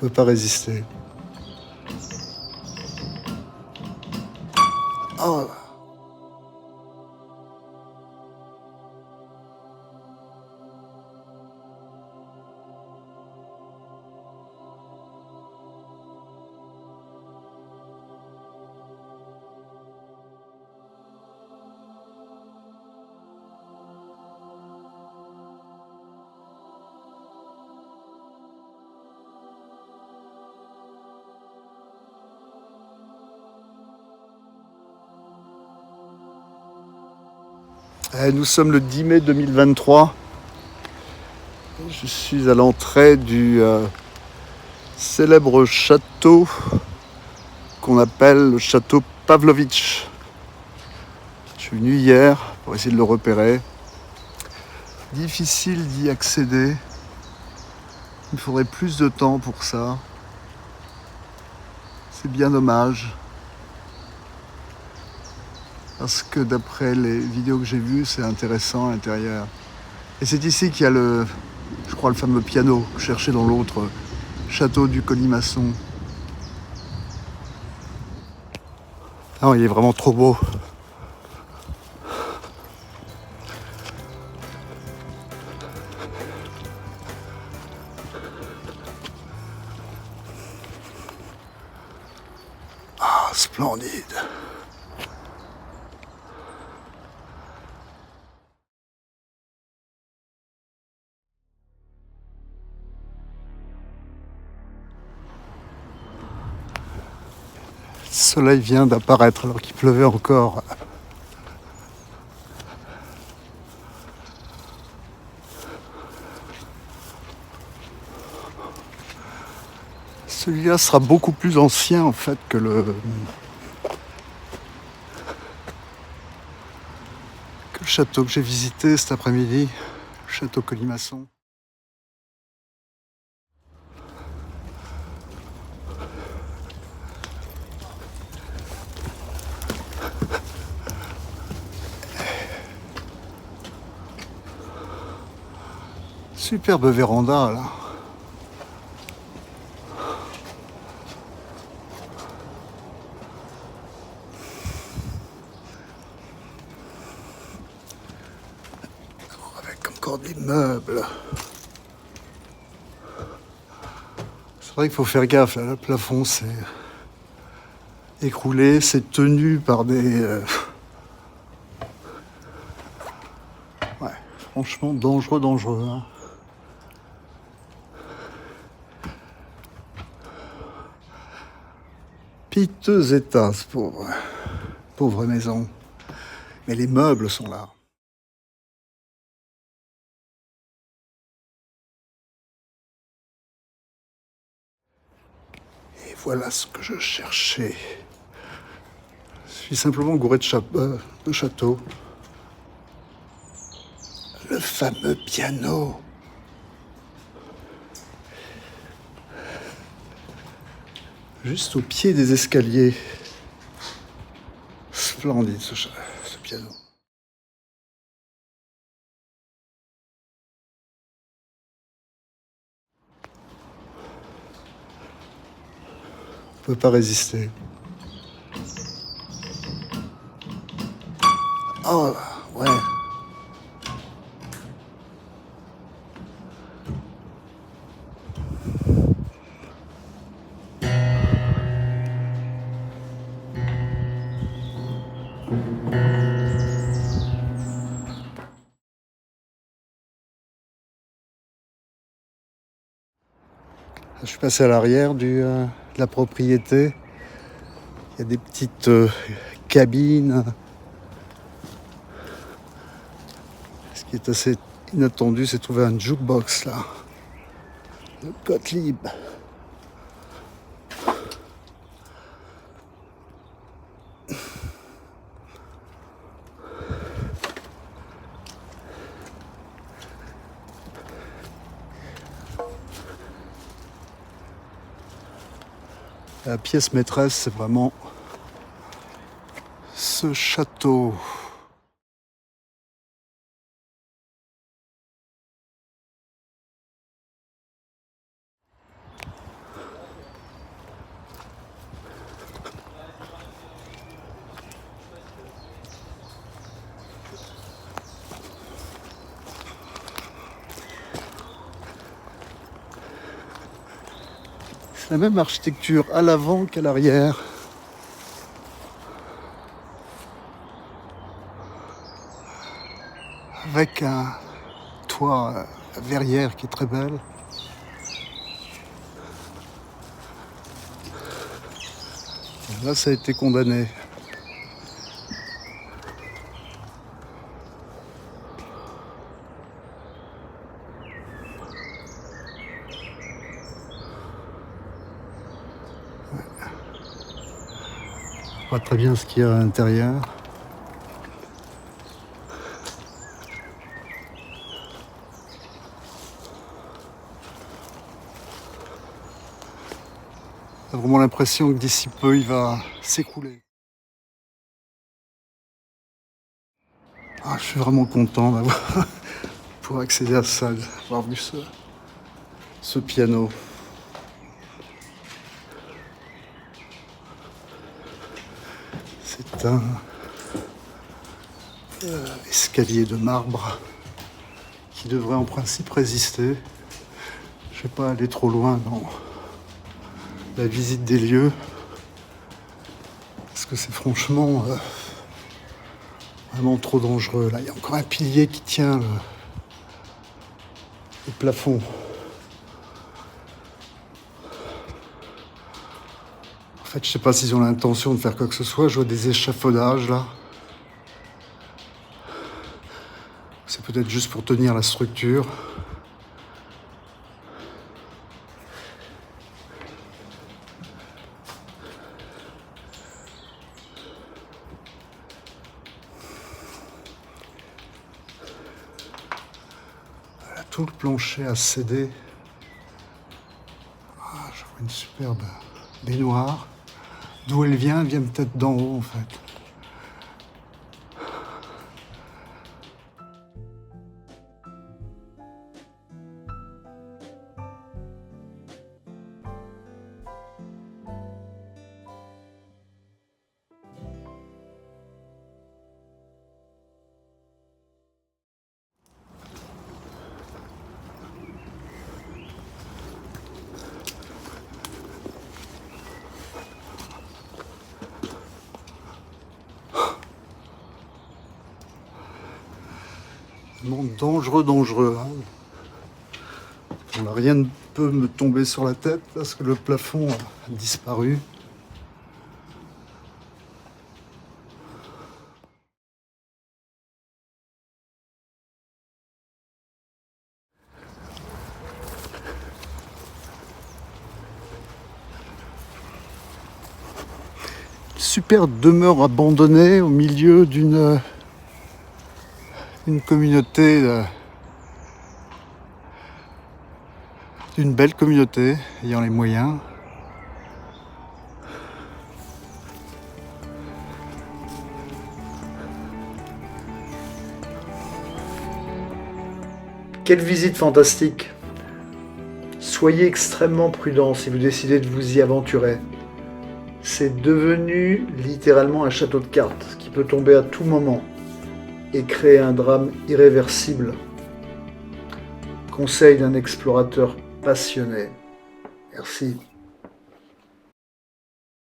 peut pas résister. Oh. Nous sommes le 10 mai 2023. Je suis à l'entrée du célèbre château qu'on appelle le château Pavlovitch. Je suis venu hier pour essayer de le repérer. Difficile d'y accéder. Il me faudrait plus de temps pour ça. C'est bien dommage. Parce que d'après les vidéos que j'ai vues, c'est intéressant à l'intérieur. Et c'est ici qu'il y a je crois, le fameux piano que je cherchais dans l'autre château du Colimaçon. Non, il est vraiment trop beau. Ah, splendide. Le soleil vient d'apparaître alors qu'il pleuvait encore. Celui-là sera beaucoup plus ancien en fait que le château que j'ai visité cet après-midi, le château Colimaçon. Superbe véranda là. Avec encore des meubles. C'est vrai qu'il faut faire gaffe, là, le plafond s'est écroulé, c'est tenu par des... Ouais, franchement dangereux. Hein. Piteux état, ce pauvre maison. Mais les meubles sont là. Et voilà ce que je cherchais. Je suis simplement gouré de château. Le fameux piano. Juste au pied des escaliers. Splendide ce piano. On peut pas résister. Oh, ouais. Je suis passé à l'arrière de la propriété. Il y a des petites cabines. Ce qui est assez inattendu, c'est de trouver un jukebox là. Le Gottlieb. La pièce maîtresse, c'est vraiment ce château. C'est la même architecture à l'avant qu'à l'arrière. Avec un toit verrière qui est très belle. Et là, ça a été condamné. Pas très bien ce qu'il y a à l'intérieur. J'ai vraiment l'impression que d'ici peu, il va s'écrouler. Ah, je suis vraiment content d'avoir pour accéder à ça, d'avoir vu ce piano. C'est un escalier de marbre qui devrait en principe résister. Je ne vais pas aller trop loin dans la visite des lieux, parce que c'est franchement vraiment trop dangereux. Là, il y a encore un pilier qui tient le plafond. En fait, je sais pas s'ils ont l'intention de faire quoi que ce soit. Je vois des échafaudages là. C'est peut-être juste pour tenir la structure. Voilà, tout le plancher a cédé. Ah, je vois une superbe baignoire. D'où elle vient peut-être d'en haut en fait. Vraiment dangereux. Hein. Bon, là, rien ne peut me tomber sur la tête parce que le plafond a disparu. Super demeure abandonnée au milieu d'une communauté, d'une belle communauté ayant les moyens. Quelle visite fantastique! Soyez extrêmement prudent si vous décidez de vous y aventurer. C'est devenu littéralement un château de cartes qui peut tomber à tout moment et créer un drame irréversible. Conseil d'un explorateur passionné. Merci.